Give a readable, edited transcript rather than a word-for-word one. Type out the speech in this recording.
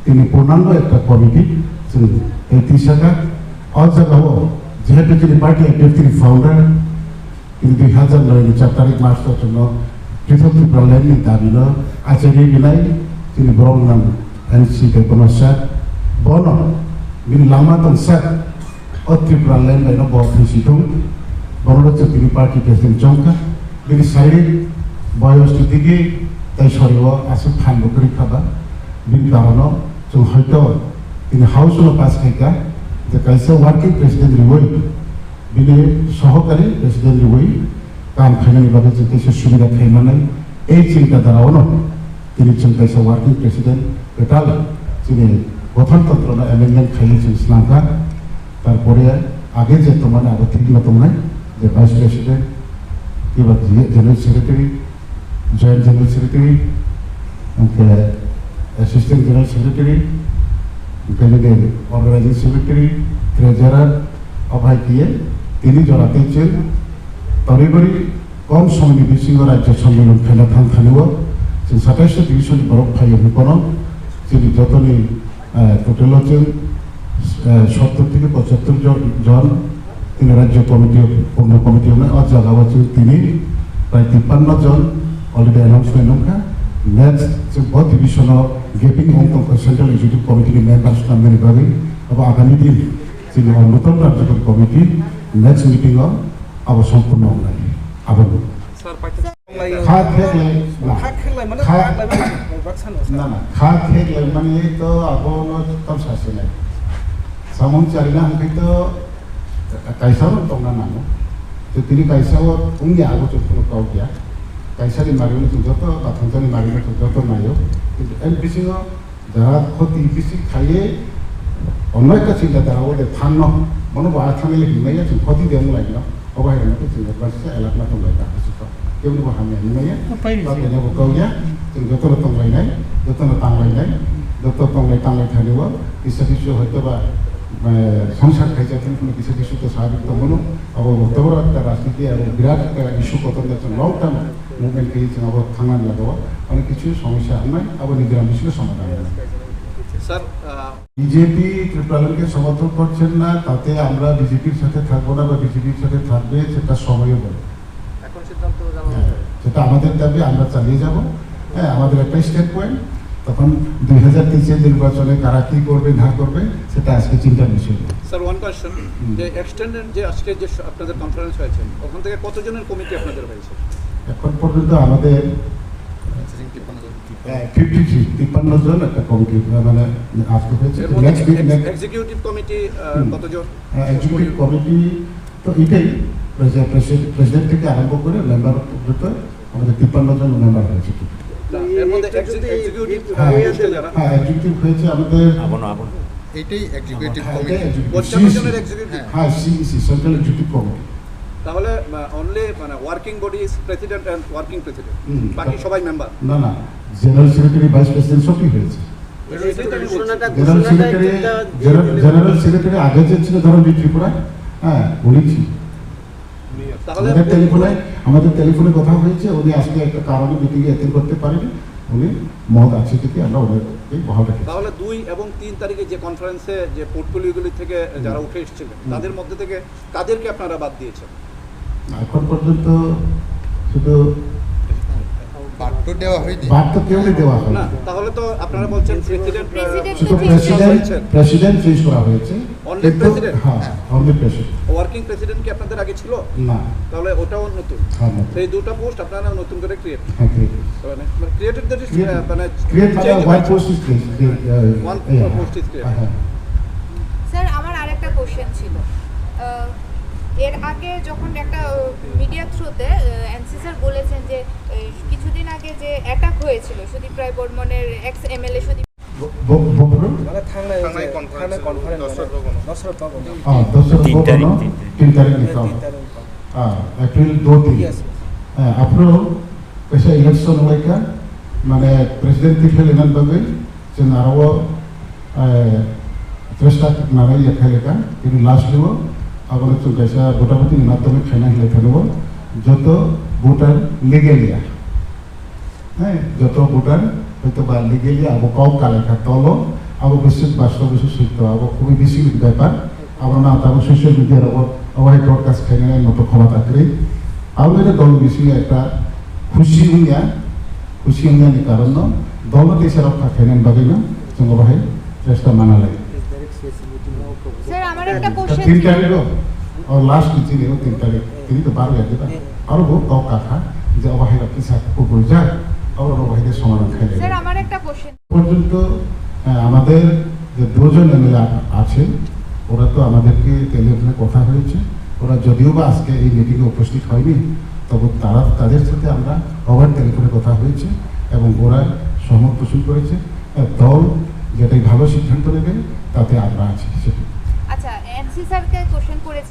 তিনি পূর্ণাঙ্গ একটা কমিটি এই তিসাকা অজাগাও যেহেতু তিনি পার্টি অ্যাক্টিভ তিনি ফাউন্ডার তিনি 2009 4 তারিখ মার্চের জন্য পৃথক ত্রিপুরা ল্যান্ডनि দাবিनो आचार्य बिलाय তিনি বরংনাম एनसी के कनसा बन बिनि लामा तंसा ত্রিপুরা ল্যান্ড বাইनो बथिसिथुं বনরচে তিনি পার্টি প্রেসিডেন্ট জংকা बिनि শারীরিক বয়সটি দিকে তাই সরিও আসে ফাইন করি খাবা बिनि কারণে जों হয়তো তিনি হাউসল পাস খাইকা যে কাইসা ওয়ার্কিং প্রেসিডেন্ট রিওই बिनि सहकारी प्रेसिडेंट रिवई काम खायनायनि बागै जों कैसे सुबिदा खालामनानै এই চিন্তাধারাও তিনি जों कैसे वार्किं प्रेसिडेंट टोटाल जोंनि गठनतंत्र एमेंडमेंट खायो जों स्नांखा तारपरे आगे जे तमाने आरो ठीक मतमनाय जे वाइस प्रेसिडेंट किबा general secretary joint general secretary उनके असिस्टेंट जनरल सेक्रेटारी उनके ऑर्गेनाइजिंग सेक्रेटारी ट्रेजरर अभाय किए তিনি জড়াতেছেন তরিবরি কম সময় বিশিং রাজ্য সম্মেলন ফেলা থান থানিও যে 27 ডিভিশন বরফ ফাইয়ে কোন যিনি যতনি টোটাল হচ্ছেন 70 থেকে 75 জন তিনি রাজ্য কমিটি পূর্ণ কমিটি আর জায়গা হচ্ছেন তিনি প্রায় 53 জন অলরেডি অ্যানাউন্সমেন্ট নৌকা নেক্সট যে বহু ডিভিশন গেপিং অঙ্ক সেন্ট্রাল এক্সিকিউটিভ কমিটির মেম্বার্স নামের ভাবে এবং আগামী দিন যিনি নতুন রাজ্য কমিটি नेक्स्ट मीटिंग अब संपूर्ण होगा अब सर खाद फेक ना ना खाद फेक माने तो अब तब सासे नहीं सामून चारिना हम तो कैसा रो तो ना नानो तो तिनी कैसा वो उंगे आगो तो कहो क्या कैसा री मारियो तो तो बाथंजनी मारियो तो तो नायो एमपीसी को जरा खुद ईपीसी खाइए অন্য একটা চিন্তাধারা ওদের থান্ন মনে বাড়া থাকলে হিমাইয়া जों खति देम लाइनो अबायनो जों बारसे एलाकना दं लाइना हासिखौ केवनो बाहामि हिमाइया बायनो बकौया जों जतन तंलायनाय जतन तांलायनाय जतन तांलाय थानिबो किसा किसु हयतोबा संसार खायजाथों कोनो किसा किसु तो साबित दंमोन अब बतबर একটা রাজনীতি আর বিরাট একটা ইস্যু কতন जों लंग टाइम मुभमेंट के जों अब थांनानै लागाव अनेक किछु समस्या आनाय अब निग्रामिसले समाधान सर বিজেপি ত্রিপুরাকে সমর্থন করছেন না তাতে আমরা বিজেপির সাথে থাকবো না বা বিজেপির সাথে থাকবে সেটা সময় বলে এখন সিদ্ধান্ত সেটা আমাদের দাবি আমরা চালিয়ে যাব হ্যাঁ আমাদের একটা স্টেপ পয়েন্ট তখন 2023 নির্বাচনে কারা কি করবে না করবে সেটা আজকে চিন্তার বিষয় স্যার ওয়ান কোশ্চেন যে এক্সটেন্ডেড যে আজকে যে আপনাদের কনফারেন্স হয়েছে ওখান থেকে কতজনের কমিটি আপনাদের হয়েছে এখন পর্যন্ত আমাদের 53 জন একটা কমিটি মানে আজকে হয়েছে নেক্সট উইক এক্সিকিউটিভ কমিটি কতজন এক্সিকিউটিভ কমিটি তো এটাই প্রেসিডেন্ট থেকে আরম্ভ করে মেম্বার পর্যন্ত আমাদের 53 জন মেম্বার হয়েছে এর মধ্যে এক্সিকিউটিভ এক্সিকিউটিভ হয়েছে আমাদের এটাই এক্সিকিউটিভ কমিটি 55 জনের এক্সিকিউটিভ হ্যাঁ সিইসি সেন্ট্রাল এক্সিকিউটিভ কমিটি তাহলে অনলি মানে working body is president and working president বাকি সবাই মেম্বার না না জেনারেল সেক্রেটারি ভাইস প্রেসিডেন্ট সবই হয়েছে জেনারেল সেক্রেটারি আগে যে ছিল ধরুন ত্রিপুরা হ্যাঁ উনি ছিল তাহলে আমাদের টেলিফোনে কথা হয়েছে উনি আজকে একটা কারণে মিটিংয়ে অ্যাটেন্ড করতে পারেনি উনি মত আছে থেকে আমরা ওনাকে বহাল রেখেছি তাহলে 2 এবং 3 তারিখে যে কনফারেন্সে যে পোর্টফোলিওগুলি থেকে যারা উঠে এসেছিলেন তাদের মধ্যে থেকে কাদেরকে আপনারা বাদ দিয়েছেন এখন পর্যন্ত শুধু বাট্টো দেওয়া হয়নি বাট্টো কেউই দেওয়া হয়নি না তাহলে তো আপনারা বলছেন প্রেসিডেন্ট চেঞ্জ করা হয়েছে অনলি প্রেসিডেন্ট হ্যাঁ অনলি প্রেসিডেন্ট ওয়ার্কিং প্রেসিডেন্ট কি আপনাদের আগে ছিল না তাহলে ওটাও নতুন হ্যাঁ সেই দুটো পোস্ট আপনারা নতুন করে ক্রিয়েট হ্যাঁ মানে ক্রিয়েটেড দ্যাট ইজ মানে ক্রিয়েট মানে white post is one post is create sir আমার আরেকটা কোশ্চেন ছিল এর আগে যখন একটা মিডিয়া থ্রুতে এনসি স্যার বলেছেন যে কিছুদিন আগে যে অ্যাটাক হয়েছিল সুদীপ রায় বর্মনের এক্স এমএলএ সুদীপ एप्रिल 2-3 आपरो कैसे इलेक्शन होगा माने प्रेसिडेंट दिखे लेना बगे जो नाराव त्रेस्टा नाराय यखेलेका इन लास्ट लिवो अगर तो कैसा भोटाभोटी माध्यम खाना हिले थानबो যত ভোটার লিগেলিয়া হ্যাঁ যত ভোটার হয়তো বা লিগেলিয়া আবো কম কালেখা তলো अब विशेष वास्तव विशेष तो अब খুবই বেশি ব্যাপার আমরা না তাও সোশ্যাল মিডিয়ার ওভার ব্রডকাস্ট খাইনে মতো ক্ষমা থাকলে আমাদের দল বেশি একটা খুশি হইয়াनि কারণ দল দেশের রক্ষা খাইনে বাগিনা जों बाहाय চেষ্টা মানালাই স্যার আমার একটা কোশ্চেন 3 তারিখ और लास्ट की चीज 3 तारीख তিনি তো পারবে যেটা আর বহু কথা যে অবাহিরা কিছু উপর যায় আর অবাহিরা সমাধান খাইলে স্যার আমার একটা কোশ্চেন পর্যন্ত আমাদের যে দুজন এমএলএ আছে ওরা তো আমাদেরকে টেলিফোনে কথা হয়েছে ওরা যদিও বা আজকে এই মিটিংয়ে উপস্থিত হয়নি তবে তাদের সাথে আমরা ওভার টেলিফোনে কথা হয়েছে এবং ওরা সহমত পোষণ করেছে দল যেটাই ভালো সিদ্ধান্ত নেবে তাতে আমরা আছি সেটা আচ্ছা এনসি স্যারকে কোশ্চেন করেছে